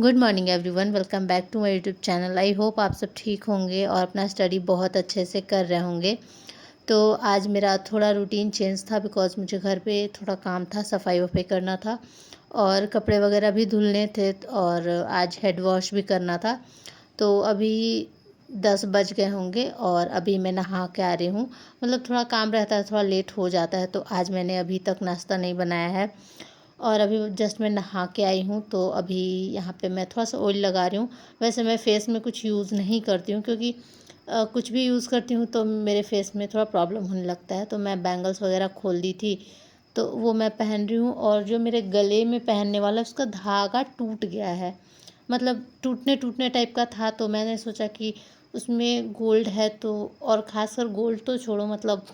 Good morning everyone, welcome back to my YouTube channel. I hope आप सब ठीक होंगे और अपना स्टडी बहुत अच्छे से कर रहे होंगे। तो आज मेरा थोड़ा रूटीन चेंज था बिकॉज़ मुझे घर पे थोड़ा काम था, सफाई वफाई करना था और कपड़े वगैरह भी धुलने थे और आज हेड वॉश भी करना था। तो अभी 10 बज गए होंगे और अभी मैं नहा के आ रही हूँ। मतलब थोड़ा काम रहता है, थोड़ा लेट हो जाता है, तो आज मैंने अभी तक नाश्ता नहीं बनाया है और अभी जस्ट मैं नहा के आई हूँ। तो अभी यहाँ पे मैं थोड़ा सा ऑयल लगा रही हूँ। वैसे मैं फेस में कुछ यूज़ नहीं करती हूँ क्योंकि कुछ भी यूज़ करती हूँ तो मेरे फेस में थोड़ा प्रॉब्लम होने लगता है। तो मैं बैंगल्स वगैरह खोल दी थी, तो वो मैं पहन रही हूँ और जो मेरे गले में पहनने वाला उसका धागा टूट गया है। मतलब टूटने टूटने टाइप का था, तो मैंने सोचा कि उसमें गोल्ड है तो, और ख़ासकर गोल्ड तो छोड़ो, मतलब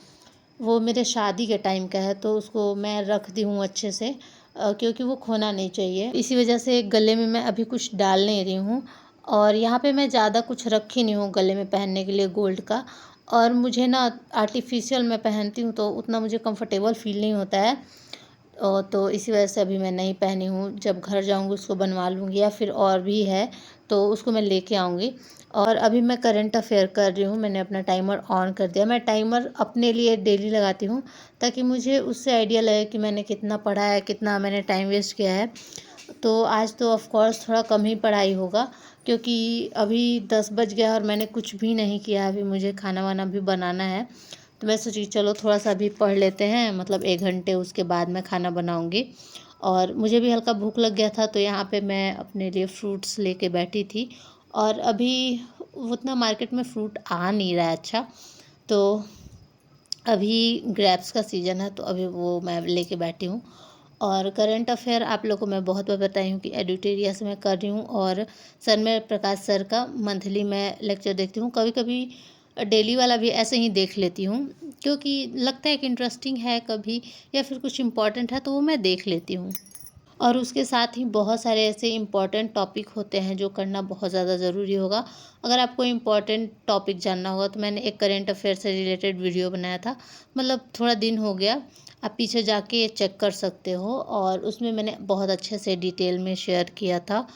वो मेरे शादी के टाइम का है तो उसको मैं रख दी हूँ अच्छे से, क्योंकि वो खोना नहीं चाहिए। इसी वजह से गले में मैं अभी कुछ डाल नहीं रही हूँ और यहाँ पे मैं ज़्यादा कुछ रखी नहीं हूँ गले में पहनने के लिए गोल्ड का। और मुझे ना आर्टिफिशियल मैं पहनती हूँ तो उतना मुझे कंफर्टेबल फ़ील नहीं होता है। तो इसी वजह से अभी मैं नहीं पहनी हूँ। जब घर जाऊँगी उसको बनवा लूँगी, या फिर और भी है तो उसको मैं लेके आऊँगी। और अभी मैं करंट अफेयर कर रही हूँ। मैंने अपना टाइमर ऑन कर दिया। मैं टाइमर अपने लिए डेली लगाती हूँ ताकि मुझे उससे आइडिया लगे कि मैंने कितना पढ़ा है, कितना मैंने टाइम वेस्ट किया है। तो आज तो ऑफ़ कोर्स थोड़ा कम ही पढ़ाई होगा क्योंकि अभी 10 बज गया और मैंने कुछ भी नहीं किया। अभी मुझे खाना वाना भी बनाना है, तो मैं सोची चलो थोड़ा सा अभी पढ़ लेते हैं, मतलब 1 घंटे, उसके बाद मैं खाना बनाऊँगी। और मुझे भी हल्का भूख लग गया था तो यहाँ पे मैं अपने लिए फ्रूट्स लेके बैठी थी। और अभी उतना मार्केट में फ्रूट आ नहीं रहा है अच्छा, तो अभी ग्रेप्स का सीज़न है तो अभी वो मैं लेके बैठी हूँ। और करंट अफेयर आप लोगों को मैं बहुत बार बताई हूँ कि एडिटोरिया से मैं कर रही हूँ और सनमय प्रकाश सर का मंथली मैं लेक्चर देखती हूँ। कभी कभी डेली वाला भी ऐसे ही देख लेती हूँ क्योंकि लगता है कि इंटरेस्टिंग है कभी, या फिर कुछ इम्पोर्टेंट है तो वो मैं देख लेती हूँ। और उसके साथ ही बहुत सारे ऐसे इम्पॉर्टेंट टॉपिक होते हैं जो करना बहुत ज़्यादा ज़रूरी होगा। अगर आपको इम्पॉर्टेंट टॉपिक जानना होगा तो मैंने एक करेंट अफेयर से रिलेटेड वीडियो बनाया था, मतलब थोड़ा दिन हो गया, आप पीछे जाके चेक कर सकते हो। और उसमें मैंने बहुत अच्छे से डिटेल में शेयर किया था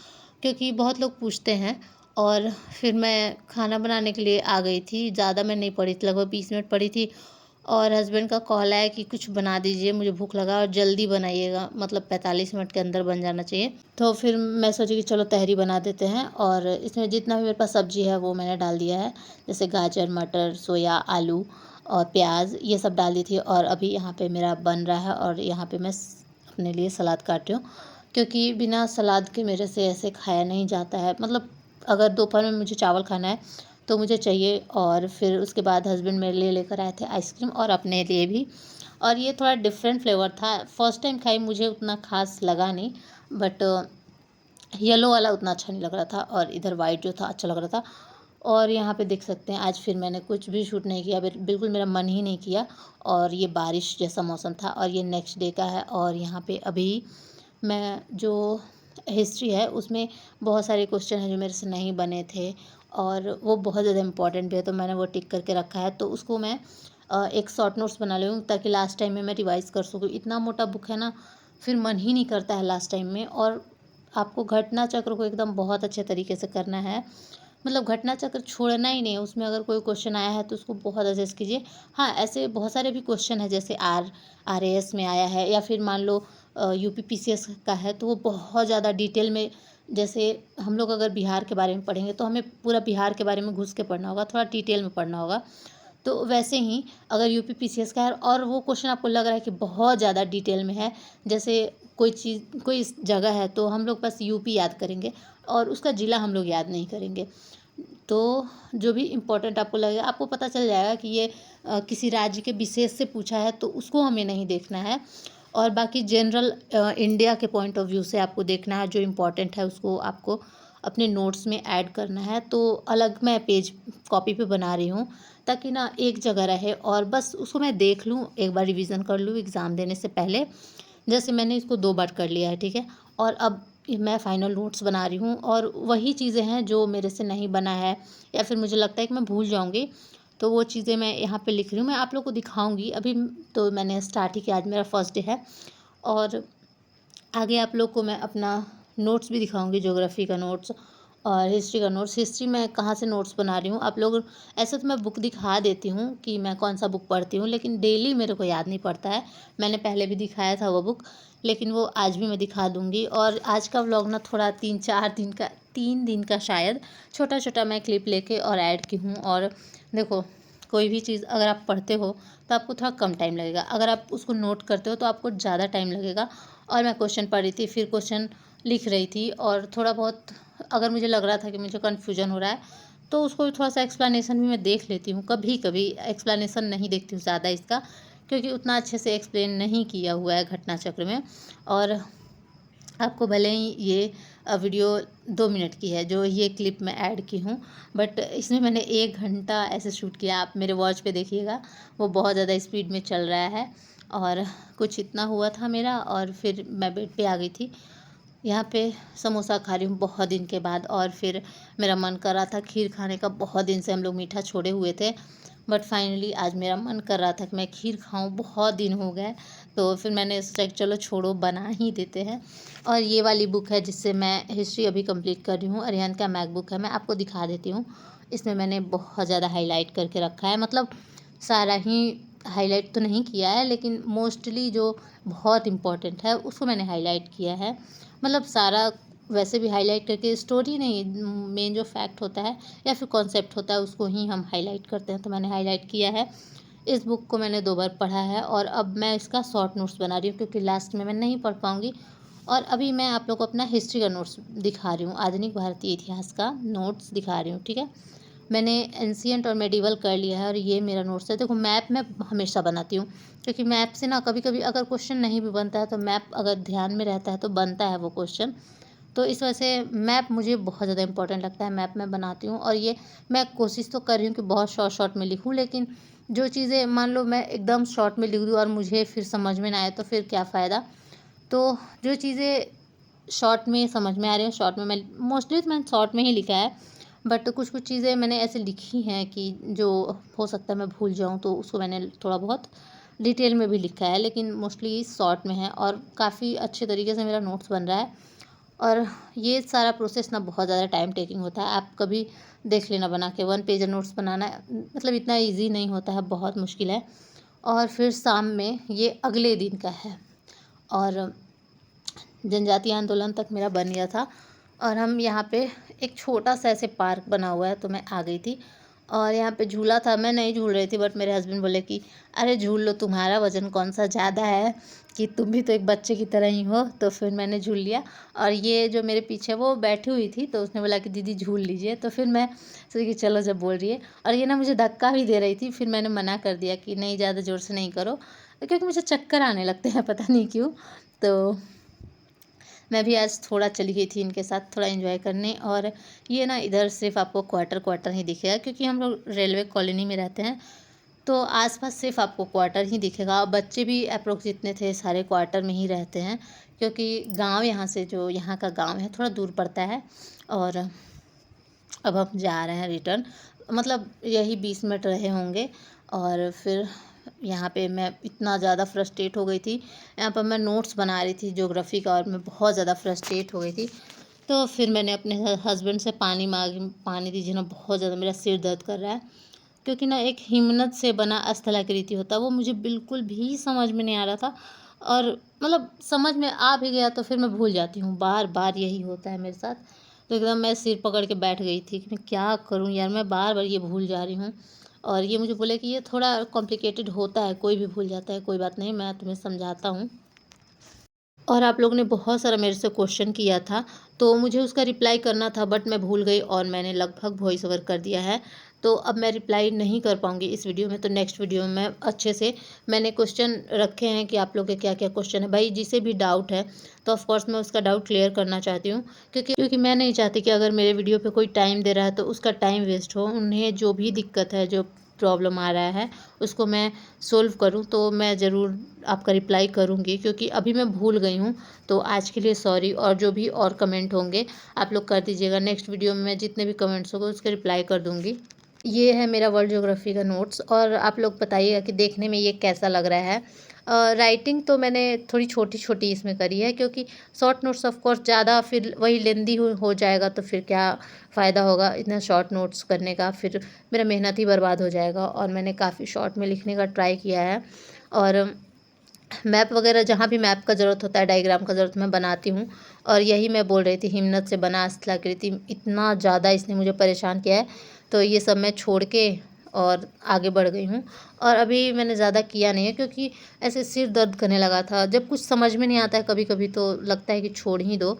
क्योंकि बहुत लोग पूछते हैं। और फिर मैं खाना बनाने के लिए आ गई थी। ज़्यादा मैं नहीं पढ़ी थी, लगभग 20 मिनट पढ़ी थी और हस्बैंड का कॉल आया कि कुछ बना दीजिए, मुझे भूख लगा और जल्दी बनाइएगा, मतलब 45 मिनट के अंदर बन जाना चाहिए। तो फिर मैं सोची कि चलो तहरी बना देते हैं। और इसमें जितना भी मेरे पास सब्ज़ी है वो मैंने डाल दिया है, जैसे गाजर, मटर, सोया, आलू और प्याज, ये सब डाल दी थी। और अभी यहाँ पे मेरा बन रहा है और यहाँ पे मैं अपने लिए सलाद काट रही हूँ क्योंकि बिना सलाद के मेरे से ऐसे खाया नहीं जाता है। मतलब अगर दोपहर में मुझे चावल खाना है तो मुझे चाहिए। और फिर उसके बाद हस्बैंड मेरे लिए लेकर आए थे आइसक्रीम और अपने लिए भी। और ये थोड़ा डिफरेंट फ्लेवर था, फर्स्ट टाइम खाई, मुझे उतना खास लगा नहीं, बट येलो वाला उतना अच्छा नहीं लग रहा था और इधर वाइट जो था अच्छा लग रहा था। और यहाँ पे देख सकते हैं आज फिर मैंने कुछ भी शूट नहीं किया, बिल्कुल मेरा मन ही नहीं किया। और ये बारिश जैसा मौसम था और ये नेक्स्ट डे का है। और यहाँ पे अभी मैं जो हिस्ट्री है उसमें बहुत सारे क्वेश्चन हैं जो मेरे से नहीं बने थे और वो बहुत ज़्यादा इंपॉर्टेंट भी है, तो मैंने वो टिक करके रखा है। तो उसको मैं एक शॉर्ट नोट्स बना लूँ ताकि लास्ट टाइम में मैं रिवाइज़ कर सकूँ। इतना मोटा बुक है ना, फिर मन ही नहीं करता है लास्ट टाइम में। और आपको घटना चक्र को एकदम बहुत अच्छे तरीके से करना है, मतलब घटना चक्र छोड़ना ही नहीं है। उसमें अगर कोई क्वेश्चन आया है तो उसको बहुत अच्छे से कीजिए। हाँ, ऐसे बहुत सारे भी क्वेश्चन है, जैसे आरएएस में आया है, या फिर मान लो यूपीपीसीएस का है तो वो बहुत ज़्यादा डिटेल में, जैसे हम लोग अगर बिहार के बारे में पढ़ेंगे तो हमें पूरा बिहार के बारे में घुस के पढ़ना होगा, थोड़ा डिटेल में पढ़ना होगा। तो वैसे ही अगर यूपीपीसीएस का है और वो क्वेश्चन आपको लग रहा है कि बहुत ज़्यादा डिटेल में है, जैसे कोई चीज़, कोई जगह है तो हम लोग बस यूपी याद करेंगे और उसका ज़िला हम लोग याद नहीं करेंगे। तो जो भी इम्पोर्टेंट आपको लगेगा, आपको पता चल जाएगा कि ये किसी राज्य के विशेष से पूछा है तो उसको हमें नहीं देखना है। और बाकी जनरल इंडिया के पॉइंट ऑफ व्यू से आपको देखना है, जो इम्पोर्टेंट है उसको आपको अपने नोट्स में ऐड करना है। तो अलग मैं पेज कॉपी पे बना रही हूँ ताकि ना एक जगह रहे और बस उसको मैं देख लूँ, एक बार रिवीजन कर लूँ एग्ज़ाम देने से पहले। जैसे मैंने इसको 2 बार कर लिया है, ठीक है। और अब मैं फाइनल नोट्स बना रही हूँ और वही चीज़ें हैं जो मेरे से नहीं बना है या फिर मुझे लगता है कि मैं भूल जाऊँगी, तो वो चीज़ें मैं यहाँ पे लिख रही हूँ। मैं आप लोग को दिखाऊँगी। अभी तो मैंने स्टार्ट ही किया, आज मेरा फर्स्ट डे है और आगे आप लोग को मैं अपना नोट्स भी दिखाऊंगी, ज्योग्राफी का नोट्स और हिस्ट्री का नोट्स। हिस्ट्री मैं कहाँ से नोट्स बना रही हूँ आप लोग, ऐसे तो मैं बुक दिखा देती हूँ कि मैं कौन सा बुक पढ़ती हूँ, लेकिन डेली मेरे को याद नहीं पड़ता है। मैंने पहले भी दिखाया था वो बुक, लेकिन वो आज भी मैं दिखा दूँगी। और आज का व्लॉग ना थोड़ा 3 दिन का शायद छोटा छोटा मैं क्लिप लेके और ऐड की हूँ। और देखो, कोई भी चीज़ अगर आप पढ़ते हो तो आपको थोड़ा कम टाइम लगेगा, अगर आप उसको नोट करते हो तो आपको ज़्यादा टाइम लगेगा। और मैं क्वेश्चन पढ़ रही थी, फिर क्वेश्चन लिख रही थी, और थोड़ा बहुत अगर मुझे लग रहा था कि मुझे कन्फ्यूजन हो रहा है तो उसको भी थोड़ा सा एक्सप्लेनेशन भी मैं देख लेती हूँ। कभी कभी एक्सप्लेनेशन नहीं देखती हूँ ज़्यादा इसका, क्योंकि उतना अच्छे से एक्सप्लेन नहीं किया हुआ है घटना चक्र में। और आपको भले ही ये वीडियो 2 मिनट की है जो ये क्लिप मैं ऐड की हूँ, बट इसमें मैंने 1 घंटा ऐसे शूट किया। आप मेरे वॉच पे देखिएगा, वो बहुत ज़्यादा स्पीड में चल रहा है। और कुछ इतना हुआ था मेरा, और फिर मैं बेड पे आ गई थी। यहाँ पे समोसा खा रही हूँ बहुत दिन के बाद, और फिर मेरा मन कर रहा था खीर खाने का। बहुत दिन से हम लोग मीठा छोड़े हुए थे, बट फाइनली आज मेरा मन कर रहा था कि मैं खीर खाऊं, बहुत दिन हो गए। तो फिर मैंने सोचा कि चलो छोड़ो, बना ही देते हैं। और ये वाली बुक है जिससे मैं हिस्ट्री अभी कंप्लीट कर रही हूँ, अरिहंत का मैकबुक है। मैं आपको दिखा देती हूँ, इसमें मैंने बहुत ज़्यादा हाईलाइट करके रखा है। मतलब सारा ही हाईलाइट तो नहीं किया है, लेकिन मोस्टली जो बहुत इम्पोर्टेंट है उसको मैंने हाईलाइट किया है। मतलब सारा वैसे भी हाईलाइट करके, स्टोरी नहीं, मेन जो फैक्ट होता है या फिर कॉन्सेप्ट होता है उसको ही हम हाईलाइट करते हैं, तो मैंने हाईलाइट किया है। इस बुक को मैंने 2 बार पढ़ा है, और अब मैं इसका शॉर्ट नोट्स बना रही हूँ, क्योंकि लास्ट में मैं नहीं पढ़ पाऊँगी। और अभी मैं आप लोग को अपना हिस्ट्री का नोट्स दिखा रही हूँ, आधुनिक भारतीय इतिहास का नोट्स दिखा रही हूँ, ठीक है। मैंने एंशिएंट और मेडिवल कर लिया है, और ये मेरा नोट्स है। देखो, मैप मैं हमेशा बनाती हूँ, क्योंकि मैप से ना कभी कभी अगर क्वेश्चन नहीं भी बनता है तो मैप अगर ध्यान में रहता है तो बनता है वो क्वेश्चन। तो इस वजह से मैप मुझे बहुत ज़्यादा इंपॉर्टेंट लगता है, मैप मैं बनाती हूँ। और ये मैं कोशिश तो कर रही हूँ कि बहुत शॉर्ट शॉर्ट में लिखूँ, लेकिन जो चीज़ें मान लो मैं एकदम शॉर्ट में लिख दूँ और मुझे फिर समझ में ना आए तो फिर क्या फ़ायदा। तो जो चीज़ें शॉर्ट में समझ में आ रही हैं, शॉर्ट में मैं मोस्टली तो मैंने शॉर्ट में ही लिखा है। बट कुछ कुछ चीज़ें मैंने ऐसे लिखी हैं कि जो हो सकता है मैं भूल जाऊँ, तो उसको मैंने थोड़ा बहुत डिटेल में भी लिखा है, लेकिन मोस्टली शॉर्ट में है। और काफ़ी अच्छे तरीके से मेरा नोट्स बन रहा है। और ये सारा प्रोसेस ना बहुत ज़्यादा टाइम टेकिंग होता है। आप कभी देख लेना बना के, 1 पेज नोट्स बनाना मतलब इतना इजी नहीं होता है, बहुत मुश्किल है। और फिर शाम में ये अगले दिन का है, और जनजातीय आंदोलन तक मेरा बन गया था। और हम यहाँ पे एक छोटा सा ऐसे पार्क बना हुआ है, तो मैं आ गई थी। और यहाँ पे झूला था, मैं नहीं झूल रही थी, बट मेरे हस्बैंड बोले कि अरे झूल लो, तुम्हारा वज़न कौन सा ज़्यादा है, कि तुम भी तो एक बच्चे की तरह ही हो। तो फिर मैंने झूल लिया। और ये जो मेरे पीछे वो बैठी हुई थी, तो उसने बोला कि दीदी झूल लीजिए। तो फिर मैं सोची कि चलो, जब बोल रही है। और ये ना मुझे धक्का भी दे रही थी, फिर मैंने मना कर दिया कि नहीं, ज़्यादा ज़ोर से नहीं करो, क्योंकि मुझे चक्कर आने लगते हैं, पता नहीं क्यों। तो मैं भी आज थोड़ा चली गई थी इनके साथ, थोड़ा एंजॉय करने। और ये ना इधर सिर्फ आपको क्वार्टर क्वार्टर ही दिखेगा, क्योंकि हम लोग रेलवे कॉलोनी में रहते हैं, तो आसपास सिर्फ आपको क्वार्टर ही दिखेगा। और बच्चे भी अप्रोक्स जितने थे सारे क्वार्टर में ही रहते हैं, क्योंकि गांव यहाँ से, जो यहाँ का गांव है, थोड़ा दूर पड़ता है। और अब हम जा रहे हैं रिटर्न, मतलब यही 20 मिनट रहे होंगे। और फिर यहाँ पे मैं इतना ज़्यादा फ्रस्ट्रेट हो गई थी। यहाँ पर मैं नोट्स बना रही थी ज्योग्राफी का, और मैं बहुत ज़्यादा फ्रस्ट्रेट हो गई थी। तो फिर मैंने अपने हस्बैंड से पानी मांगी, पानी दीजिए ना, बहुत ज़्यादा मेरा सिर दर्द कर रहा है। क्योंकि ना एक हिम्मत से बना स्थलाकृति होता है, वो मुझे बिल्कुल भी समझ में नहीं आ रहा था। और मतलब समझ में आ भी गया तो फिर मैं भूल जाती हूँ, बार बार यही होता है मेरे साथ। तो एकदम मैं सिर पकड़ के बैठ गई थी कि मैं क्या करूँ यार, मैं बार बार ये भूल जा रही हूँ। और ये मुझे बोले कि ये थोड़ा कॉम्प्लिकेटेड होता है, कोई भी भूल जाता है, कोई बात नहीं, मैं तुम्हें समझाता हूँ। और आप लोगों ने बहुत सारा मेरे से क्वेश्चन किया था, तो मुझे उसका रिप्लाई करना था, बट मैं भूल गई, और मैंने लगभग वॉइस ओवर कर दिया है। तो अब मैं रिप्लाई नहीं कर पाऊँगी इस वीडियो में, तो नेक्स्ट वीडियो में मैं अच्छे से, मैंने क्वेश्चन रखे हैं कि आप लोग के क्या क्या क्वेश्चन है। भाई जिसे भी डाउट है, तो ऑफ कोर्स मैं उसका डाउट क्लियर करना चाहती हूँ, क्योंकि मैं नहीं चाहती कि अगर मेरे वीडियो पे कोई टाइम दे रहा है तो उसका टाइम वेस्ट हो। उन्हें जो भी दिक्कत है, जो प्रॉब्लम आ रहा है, उसको मैं सोल्व करूँ, तो मैं ज़रूर आपका रिप्लाई करूँगी, क्योंकि अभी मैं भूल गई हूँ। तो आज के लिए सॉरी, और जो भी और कमेंट होंगे आप लोग कर दीजिएगा। नेक्स्ट वीडियो में मैं जितने भी कमेंट्स होंगे उसके रिप्लाई कर दूँगी। ये है मेरा वर्ल्ड ज्योग्राफी का नोट्स, और आप लोग बताइएगा कि देखने में ये कैसा लग रहा है। राइटिंग तो मैंने थोड़ी छोटी-छोटी इसमें करी है, क्योंकि शॉर्ट नोट्स ऑफ कोर्स ज़्यादा फिर वही लेंदी हो जाएगा, तो फिर क्या फ़ायदा होगा इतना शॉर्ट नोट्स करने का, फिर मेरा मेहनत ही बर्बाद हो जाएगा। और मैंने काफ़ी शॉर्ट में लिखने का ट्राई किया है, और मैप वगैरह जहाँ भी मैप का ज़रूरत होता है, डायग्राम का ज़रूरत, मैं बनाती हूँ। और यही मैं बोल रही थी, हिम्मत से बना स्थलाकृति, इतना ज़्यादा इसने मुझे परेशान किया है, तो ये सब मैं छोड़ के और आगे बढ़ गई हूँ। और अभी मैंने ज़्यादा किया नहीं है, क्योंकि ऐसे सिर दर्द करने लगा था। जब कुछ समझ में नहीं आता है कभी-कभी, तो लगता है कि छोड़ ही दो।